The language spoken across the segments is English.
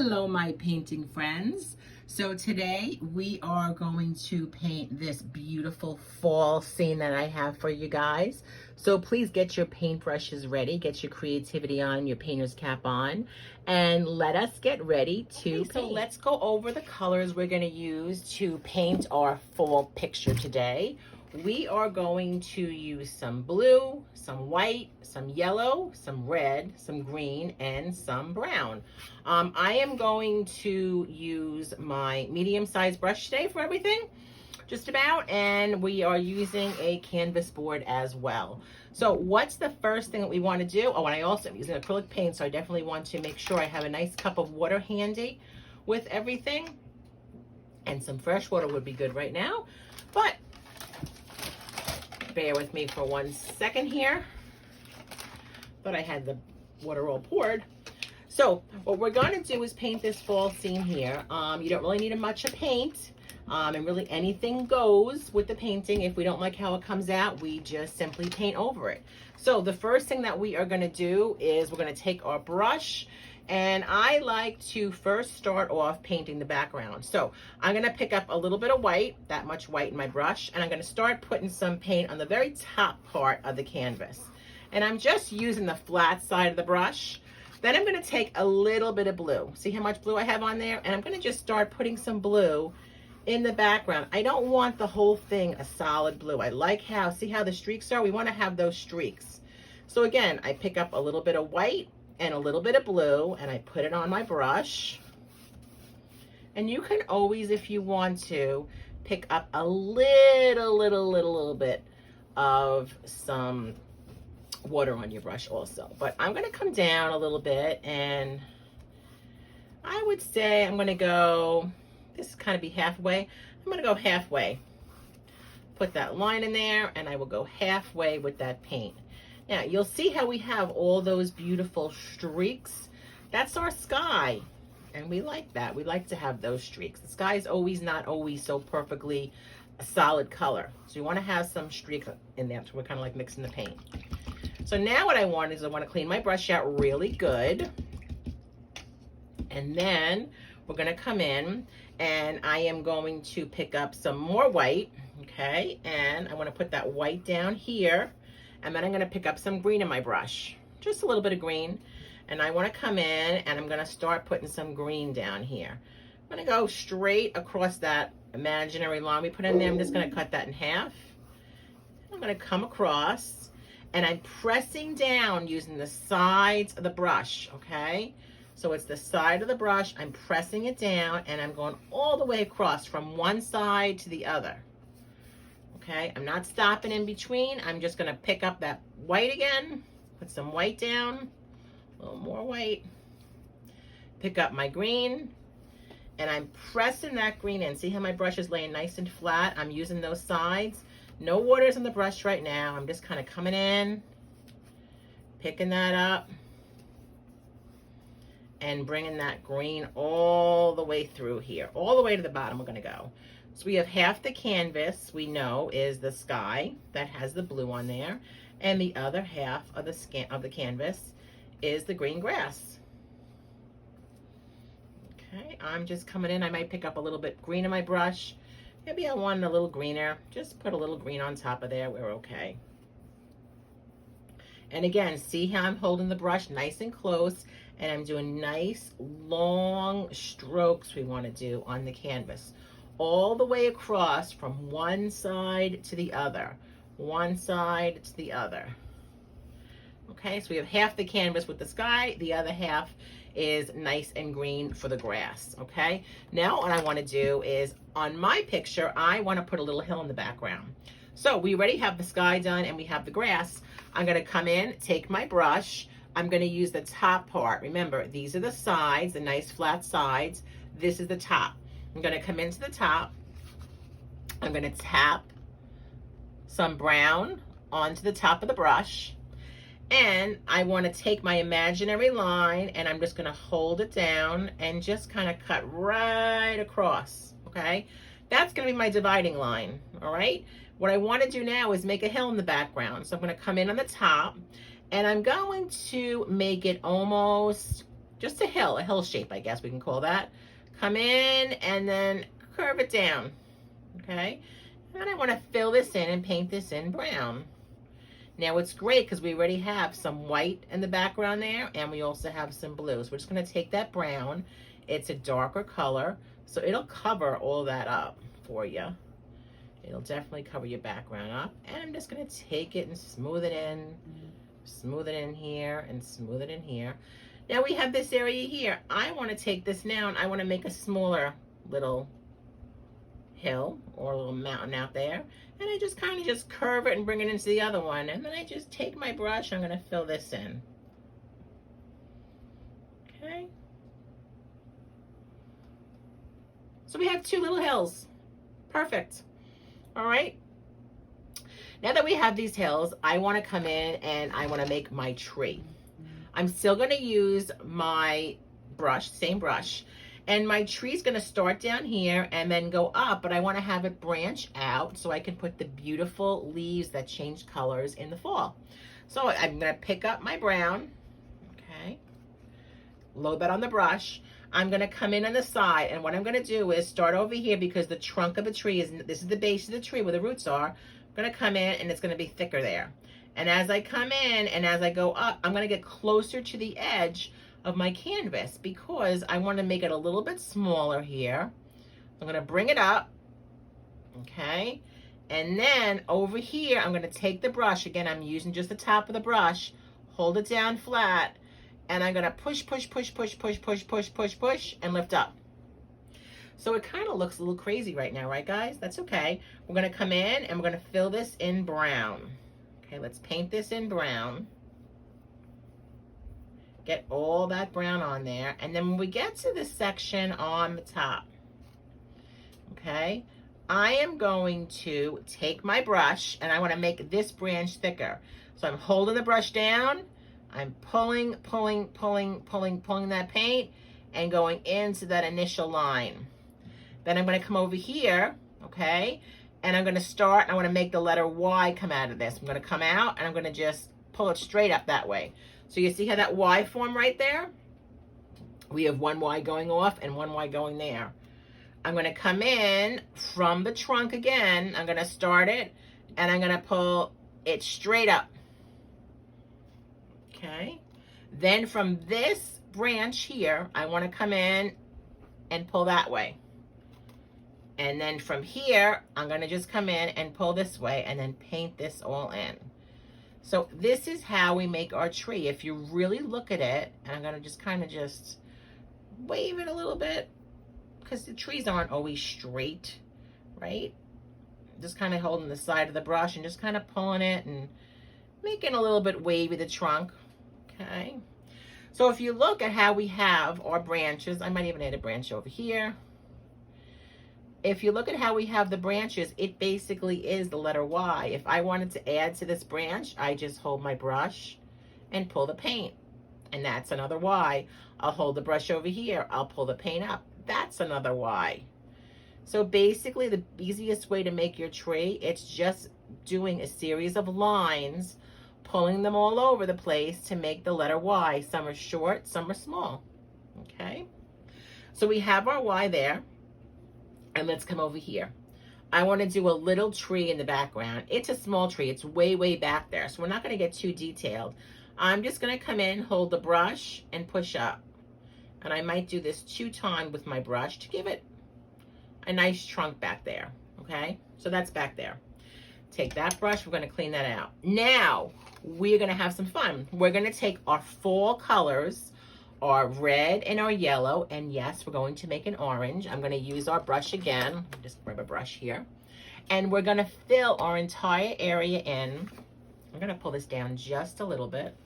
Hello, my painting friends. So today we are going to paint this beautiful fall scene that I have for you guys. So please get your paintbrushes ready, get your creativity on, your painter's cap on, and let us get ready to paint. So let's go over the colors we're going to use to paint our fall picture today. We are going to use some blue, some white, some yellow, some red, some green, and some brown. I am going to use my medium-sized brush today for everything, just about, and we are using a canvas board as well. So what's the first thing that we want to do? Oh, and I also am using acrylic paint, so I definitely want to make sure I have a nice cup of water handy with everything, and some fresh water would be good right now, but bear with me for 1 second here. Thought I had the water all poured. So what we're going to do is paint this fall scene here. You don't really need much of paint, and really anything goes with the painting. If we don't like how it comes out, we just simply paint over it. So the first thing that we are going to do is we're going to take our brush, and I like to first start off painting the background. So I'm going to pick up a little bit of white, that much white in my brush, and I'm going to start putting some paint on the very top part of the canvas. And I'm just using the flat side of the brush. Then I'm going to take a little bit of blue. See how much blue I have on there? And I'm going to just start putting some blue in the background. I don't want the whole thing a solid blue. I like how, see how the streaks are? We want to have those streaks. So again, I pick up a little bit of white and a little bit of blue, and I put it on my brush. And you can always, if you want to, pick up a little bit of some water on your brush also. But I'm going to come down a little bit, and I would say I'm going to go, this is kind of be halfway. I'm going to go halfway. Put that line in there, and I will go halfway with that paint. Now, you'll see how we have all those beautiful streaks. That's our sky, and we like that. We like to have those streaks. The sky is always not always so perfectly a solid color. So you want to have some streaks in there. So we're kind of like mixing the paint. So now what I want is I want to clean my brush out really good. And then we're going to come in, and I am going to pick up some more white, okay? And I want to put that white down here. And then I'm going to pick up some green in my brush, just a little bit of green. And I want to come in, and I'm going to start putting some green down here. I'm going to go straight across that imaginary line we put in there. I'm just going to cut that in half. I'm going to come across, and I'm pressing down using the sides of the brush, okay? So it's the side of the brush. I'm pressing it down, and I'm going all the way across from one side to the other. Okay, I'm not stopping in between. I'm just going to pick up that white again, put some white down, a little more white, pick up my green, and I'm pressing that green in. See how my brush is laying nice and flat? I'm using those sides. No waters on the brush right now. I'm just kind of coming in, picking that up, and bringing that green all the way through here, all the way to the bottom we're going to go. So we have half the canvas we know is the sky that has the blue on there, and the other half of the canvas is the green grass. Okay, I'm just coming in. I might pick up a little bit green in my brush. Maybe I want it a little greener. Just put a little green on top of there. We're okay. And again, see how I'm holding the brush nice and close, and I'm doing nice long strokes we want to do on the canvas. All the way across from one side to the other, one side to the other. Okay, so we have half the canvas with the sky, the other half is nice and green for the grass, okay? Now what I want to do is, on my picture, I want to put a little hill in the background. So we already have the sky done and we have the grass. I'm going to come in, take my brush, I'm going to use the top part. Remember, these are the sides, the nice flat sides. This is the top. I'm going to come into the top. I'm going to tap some brown onto the top of the brush. And I want to take my imaginary line, and I'm just going to hold it down and just kind of cut right across, okay? That's going to be my dividing line, all right? What I want to do now is make a hill in the background. So I'm going to come in on the top, and I'm going to make it almost just a hill shape, I guess we can call that. Come in and then curve it down, okay? And then I want to fill this in and paint this in brown. Now it's great because we already have some white in the background there, and we also have some blue. So we're just going to take that brown. It's a darker color, so it'll cover all that up for you. It'll definitely cover your background up. And I'm just going to take it and smooth it in here, and smooth it in here. Now we have this area here. I want to take this now and I want to make a smaller little hill or a little mountain out there, and I just kind of just curve it and bring it into the other one, and then I just take my brush. I'm going to fill this in. Okay, so we have two little hills. Perfect. All right, now that we have these hills, I want to come in and I want to make my tree. I'm still going to use my brush, same brush. And my tree's going to start down here and then go up, but I want to have it branch out so I can put the beautiful leaves that change colors in the fall. So I'm going to pick up my brown, okay, load that on the brush. I'm going to come in on the side, and what I'm going to do is start over here because the trunk of the tree is, this is the base of the tree where the roots are. I'm going to come in and it's going to be thicker there. And as I come in and as I go up, I'm going to get closer to the edge of my canvas because I want to make it a little bit smaller here. I'm going to bring it up, okay, and then over here I'm going to take the brush again. I'm using just the top of the brush, hold it down flat, and I'm going to push and lift up. So it kind of looks a little crazy right now, right guys? That's okay. We're going to come in and we're going to fill this in brown. Okay, let's paint this in brown. Get all that brown on there. And then when we get to this section on the top, okay, I am going to take my brush and I want to make this branch thicker. So I'm holding the brush down, I'm pulling that paint and going into that initial line. Then I'm going to come over here, okay, and I'm going to start, I want to make the letter Y come out of this. I'm going to come out and I'm going to just pull it straight up that way. So you see how that Y formed right there? We have one Y going off and one Y going there. I'm going to come in from the trunk again. I'm going to start it and I'm going to pull it straight up. Okay. Then from this branch here, I want to come in and pull that way. And then from here, I'm going to just come in and pull this way and then paint this all in. So this is how we make our tree. If you really look at it, and I'm going to just kind of just wave it a little bit because the trees aren't always straight, right? Just kind of holding the side of the brush and just kind of pulling it and making a little bit wavy the trunk, okay? So if you look at how we have our branches, I might even add a branch over here. If you look at how we have the branches, it basically is the letter Y. If I wanted to add to this branch, I just hold my brush and pull the paint. And that's another Y. I'll hold the brush over here. I'll pull the paint up. That's another Y. So basically the easiest way to make your tree, it's just doing a series of lines, pulling them all over the place to make the letter Y. Some are short, some are small. Okay? So we have our Y there. And let's come over here. I want to do a little tree in the background. It's a small tree. It's way, way back there. So we're not going to get too detailed. I'm just going to come in, hold the brush, and push up. And I might do this 2 times with my brush to give it a nice trunk back there. Okay? So that's back there. Take that brush. We're going to clean that out. Now, we're going to have some fun. We're going to take our fall colors, our red and our yellow, and yes, we're going to make an orange. I'm going to use our brush again. Just grab a brush here. And we're going to fill our entire area in. I'm going to pull this down just a little bit.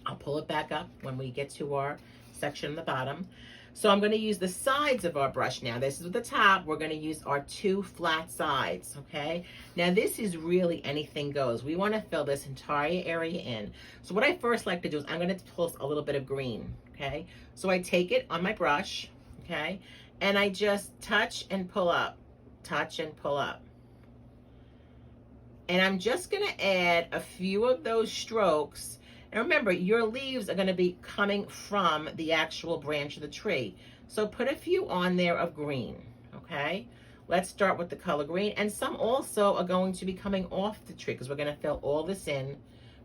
I'll pull it back up when we get to our section on the bottom. So I'm going to use the sides of our brush now. This is the top. We're going to use our 2 flat sides, okay? Now this is really anything goes. We want to fill this entire area in. So what I first like to do is I'm going to pull a little bit of green, okay? So I take it on my brush, okay? And I just touch and pull up, touch and pull up. And I'm just going to add a few of those strokes. And remember, your leaves are going to be coming from the actual branch of the tree. So put a few on there of green, okay? Let's start with the color green. And some also are going to be coming off the tree because we're going to fill all this in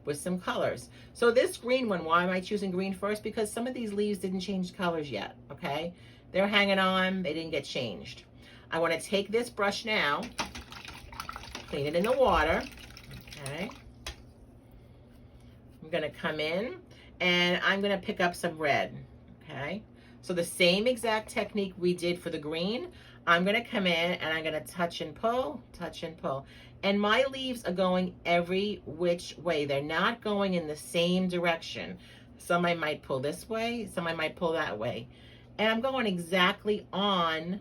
with some colors. So this green one, why am I choosing green first? Because some of these leaves didn't change colors yet, okay? They're hanging on, they didn't get changed. I want to take this brush now, clean it in the water, okay? I'm gonna come in and I'm gonna pick up some red, okay? So the same exact technique we did for the green, I'm gonna come in and I'm gonna touch and pull, touch and pull. And my leaves are going every which way. They're not going in the same direction. Some I might pull this way, some I might pull that way. And I'm going exactly on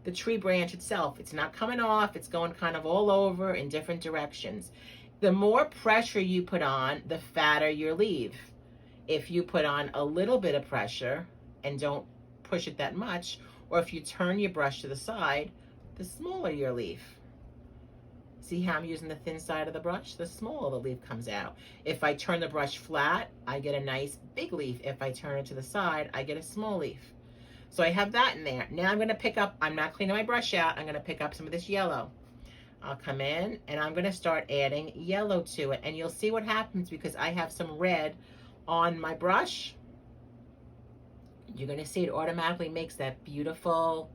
the tree branch itself. It's not coming off, it's going kind of all over in different directions. The more pressure you put on, the fatter your leaf. If you put on a little bit of pressure and don't push it that much, or if you turn your brush to the side, the smaller your leaf. See how I'm using the thin side of the brush? The smaller the leaf comes out. If I turn the brush flat, I get a nice big leaf. If I turn it to the side, I get a small leaf. So I have that in there. Now I'm gonna pick up, I'm not cleaning my brush out, I'm gonna pick up some of this yellow. I'll come in and I'm gonna start adding yellow to it. And you'll see what happens because I have some red on my brush. You're gonna see it automatically makes that beautiful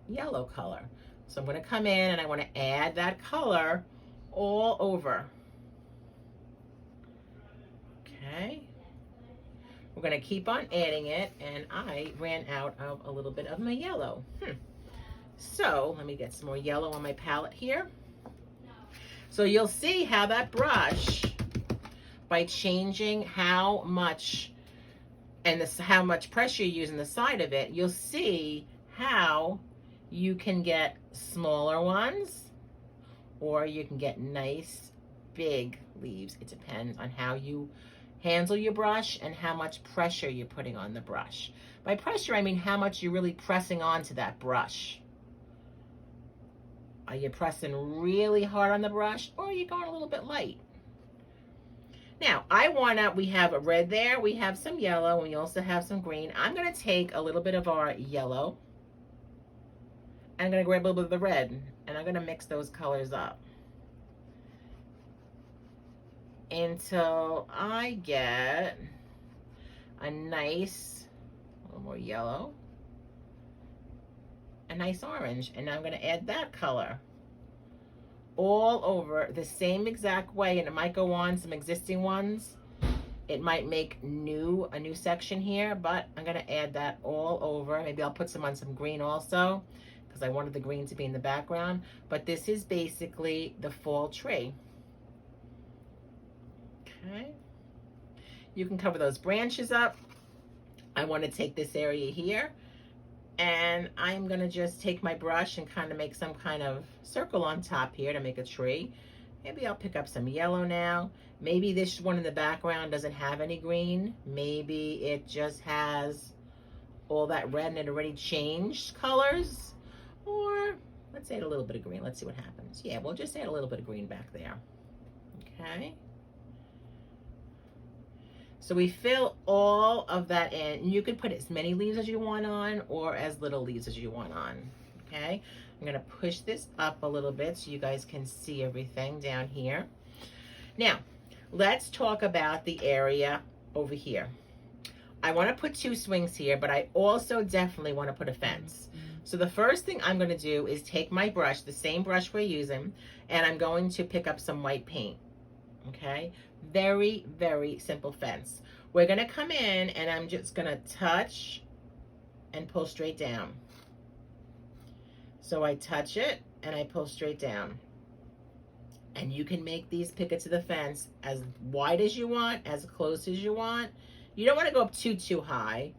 yellow color. So I'm gonna come in and I wanna add that color all over. Okay. We're gonna keep on adding it, and I ran out of a little bit of my yellow. So let me get some more yellow on my palette here. So you'll see how that brush, by changing how much and how much pressure you use in the side of it, you'll see how you can get smaller ones or you can get nice big leaves. It depends on how you handle your brush and how much pressure you're putting on the brush. By pressure, I mean how much you're really pressing onto that brush. Are you pressing really hard on the brush, or are you going a little bit light? Now, we have a red there, we have some yellow, and we also have some green. I'm gonna take a little bit of our yellow, and I'm gonna grab a little bit of the red, and I'm gonna mix those colors up until I get a nice, a little more yellow, a nice orange, and I'm going to add that color all over the same exact way, and it might go on some existing ones. It might make a new section here, but I'm going to add that all over. Maybe I'll put some on some green also because I wanted the green to be in the background, but this is basically the fall tree. Okay, you can cover those branches up. I want to take this area here, and I'm going to just take my brush and kind of make some kind of circle on top here to make a tree. Maybe I'll pick up some yellow now. Maybe this one in the background doesn't have any green. Maybe it just has all that red and it already changed colors. Or let's add a little bit of green. Let's see what happens. Yeah, we'll just add a little bit of green back there. Okay. So we fill all of that in. You can put as many leaves as you want on or as little leaves as you want on, okay? I'm gonna push this up a little bit so you guys can see everything down here. Now, let's talk about the area over here. I wanna put 2 swings here, but I also definitely wanna put a fence. So the first thing I'm gonna do is take my brush, the same brush we're using, and I'm going to pick up some white paint, okay? Very, very simple fence. We're gonna come in and I'm just gonna touch and pull straight down. So I touch it and I pull straight down. And you can make these pickets of the fence as wide as you want, as close as you want. You don't wanna go up too high,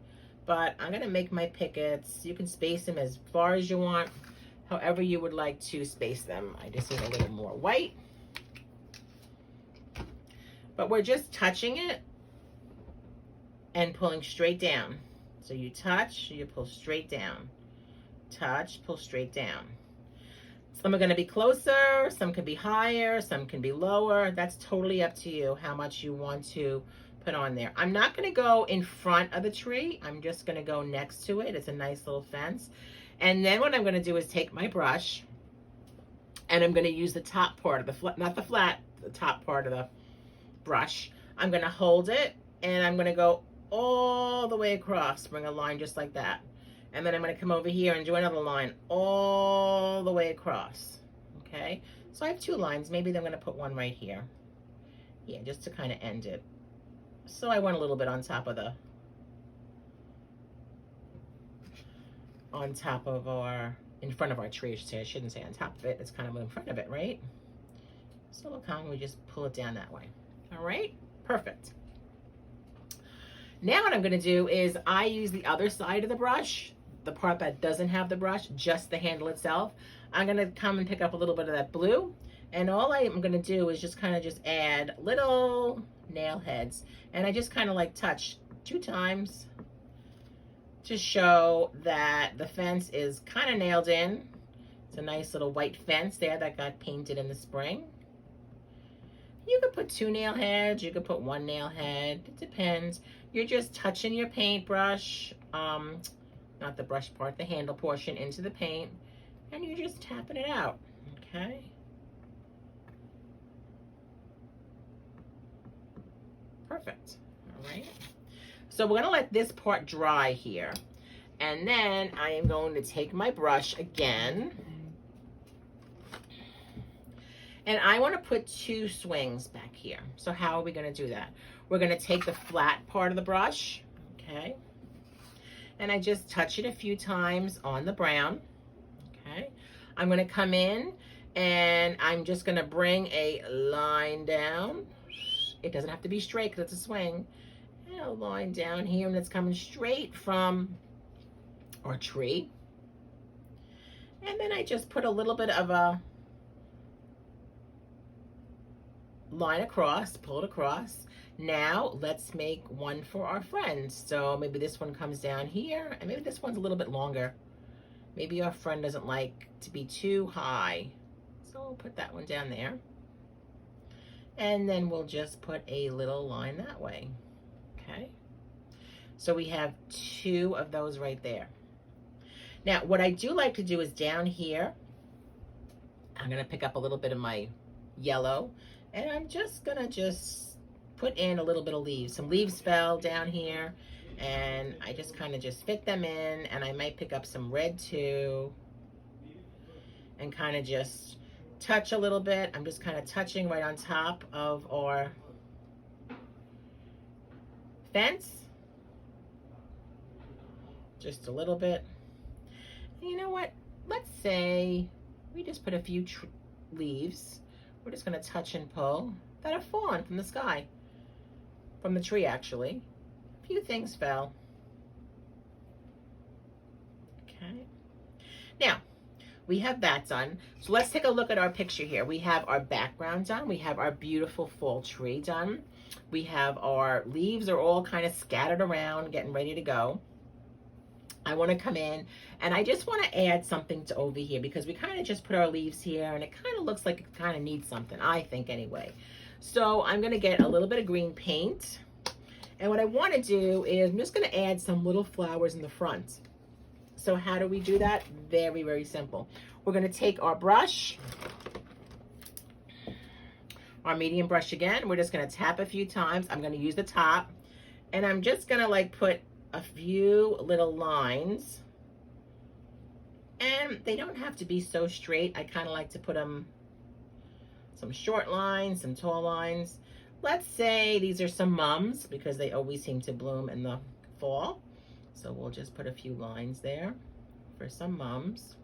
but I'm gonna make my pickets. You can space them as far as you want, however you would like to space them. I just need a little more white. But we're just touching it and pulling straight down. So you touch, you pull straight down. Touch, pull straight down. Some are going to be closer, some can be higher, some can be lower. That's totally up to you how much you want to put on there. I'm not going to go in front of the tree. I'm just going to go next to it. It's a nice little fence. And then what I'm going to do is take my brush and I'm going to use the top part of the flat, not the flat, the top part of the brush. I'm going to hold it and I'm going to go all the way across, bring a line just like that. And then I'm going to come over here and do another line all the way across. Okay, so I have 2 lines. Maybe I'm going to put one right here. Yeah, just to kind of end it. So I want a little bit on top of our, in front of our tree, I shouldn't say on top of it. It's kind of in front of it, right? So look how we just pull it down that way. All right, perfect. Now what I'm going to do is I use the other side of the brush, the part that doesn't have the brush, just the handle itself. I'm going to come and pick up a little bit of that blue, and all I'm going to do is just kind of just add little nail heads, and I just kind of like touch 2 times to show that the fence is kind of nailed in. It's a nice little white fence there that got painted in the spring. You could put 2 nail heads, you could put 1 nail head, it depends. You're just touching your paintbrush, not the brush part, the handle portion into the paint, and you're just tapping it out, okay? Perfect, all right? So we're gonna let this part dry here, and then I am going to take my brush again, and I want to put 2 swings back here. So how are we going to do that? We're going to take the flat part of the brush, okay? And I just touch it a few times on the brown, okay? I'm going to come in and I'm just going to bring a line down. It doesn't have to be straight because it's a swing. And a line down here, and it's coming straight from our tree. And then I just put a little bit of a line across, pull it across. Now let's make one for our friends. So maybe this one comes down here, and maybe this one's a little bit longer. Maybe our friend doesn't like to be too high, so we'll put that one down there. And then we'll just put a little line that way, okay? So we have 2 of those right there. Now what I do like to do is down here, I'm gonna pick up a little bit of my yellow, and I'm just gonna put in a little bit of leaves. Some leaves fell down here, and I just kind of just fit them in, and I might pick up some red too, and kind of just touch a little bit. I'm just kind of touching right on top of our fence. Just a little bit. And you know what? Let's say we just put a few leaves. We're just going to touch and pull that have fallen from the sky, from the tree actually. A few things fell. Okay. Now, we have that done. So let's take a look at our picture here. We have our background done. We have our beautiful fall tree done. We have our leaves are all kind of scattered around, getting ready to go. I want to come in and I just want to add something to over here because we kind of just put our leaves here and it kind of looks like it kind of needs something, I think anyway. So I'm going to get a little bit of green paint, and what I want to do is I'm just going to add some little flowers in the front. So how do we do that? Very, very simple. We're going to take our brush, our medium brush again. We're just going to tap a few times. I'm going to use the top, and I'm just going to like put a few little lines, and they don't have to be so straight. I kind of like to put them some short lines, some tall lines. Let's say these are some mums because they always seem to bloom in the fall. So we'll just put a few lines there for some mums.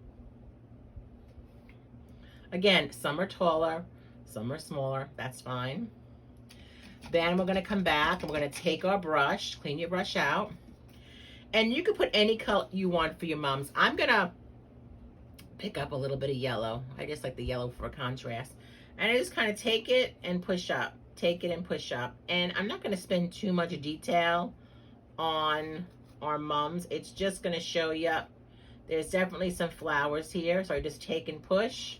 Again, some are taller, some are smaller, that's fine. Then we're gonna come back and we're gonna take our brush, clean your brush out. And you can put any color you want for your mums. I'm gonna pick up a little bit of yellow. I just like the yellow for a contrast. And I just kind of take it and push up, take it and push up. And I'm not gonna spend too much detail on our mums. It's just gonna show you, there's definitely some flowers here. So I just take and push.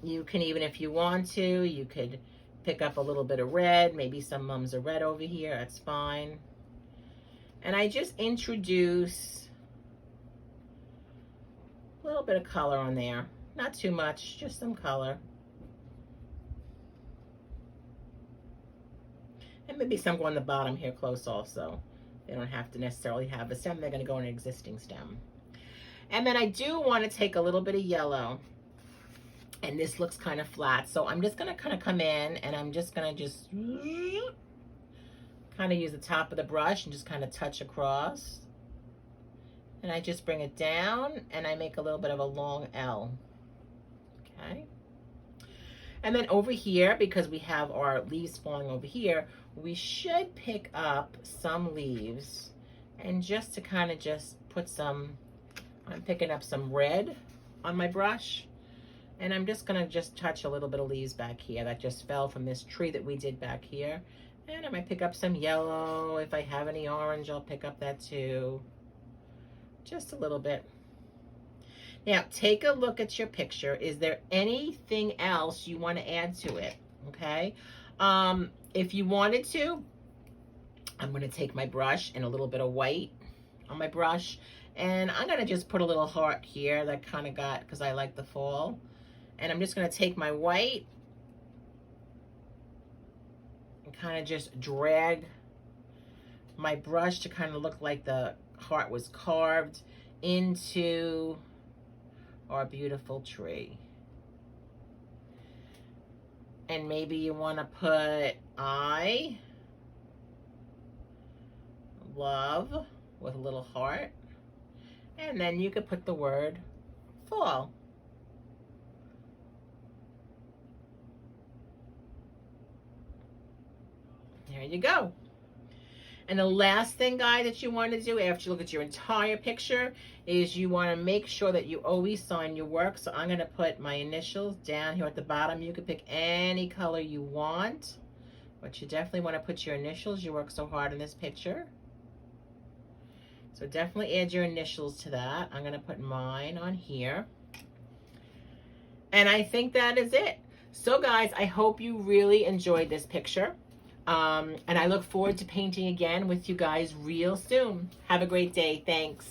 You can even, if you want to, you could pick up a little bit of red, maybe some mums of red over here, that's fine. And I just introduce a little bit of color on there. Not too much, just some color. And maybe some go on the bottom here close also. They don't have to necessarily have a stem, they're gonna go in an existing stem. And then I do wanna take a little bit of yellow. And this looks kind of flat, so I'm just gonna kind of come in and I'm just gonna kind of use the top of the brush and just kind of touch across. And I just bring it down and I make a little bit of a long L, okay? And then over here, because we have our leaves falling over here, we should pick up some leaves and just to kind of just put some, I'm picking up some red on my brush. And I'm just gonna just touch a little bit of leaves back here that just fell from this tree that we did back here. And I might pick up some yellow. If I have any orange, I'll pick up that too. Just a little bit. Now, take a look at your picture. Is there anything else you want to add to it? Okay. If you wanted to, I'm going to take my brush and a little bit of white on my brush. And I'm going to just put a little heart here that kind of got, because I like the fall. And I'm just going to take my white and kind of just drag my brush to kind of look like the heart was carved into our beautiful tree. And maybe you want to put I love with a little heart. And then you could put the word fall. There you go. And the last thing, guys, that you want to do after you look at your entire picture is you want to make sure that you always sign your work. So I'm going to put my initials down here at the bottom. You can pick any color you want, but you definitely want to put your initials. You work so hard in this picture. So definitely add your initials to that. I'm going to put mine on here. And I think that is it. So guys, I hope you really enjoyed this picture. And I look forward to painting again with you guys real soon. Have a great day. Thanks.